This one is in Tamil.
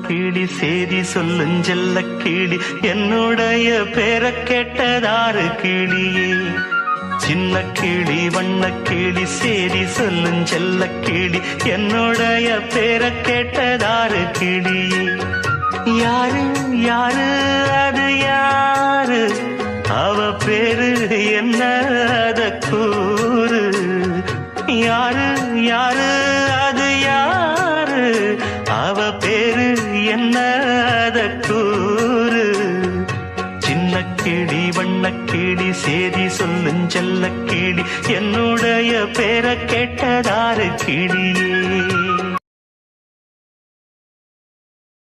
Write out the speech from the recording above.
கிளி சேதி சொல்லும் செல்ல கிளி என்னுடைய பேரை கேட்டதாறு கிளியே சின்ன கிளி வண்ண கிளி சேதி சொல்லும் செல்ல கிளி என்னுடைய பேரை கேட்டதாறு கிளியே யாரு யாரு அது யாரு அவ பேரு என்ன அத கூறு யாரு யாரு அது யாரு அவ பேரு என்ன அத கூறு சின்ன கிளி வண்ண கிளி சேதி சொல்லும் செல்ல கிளி என்னுடைய பேரை கேட்டதாறு கிளியே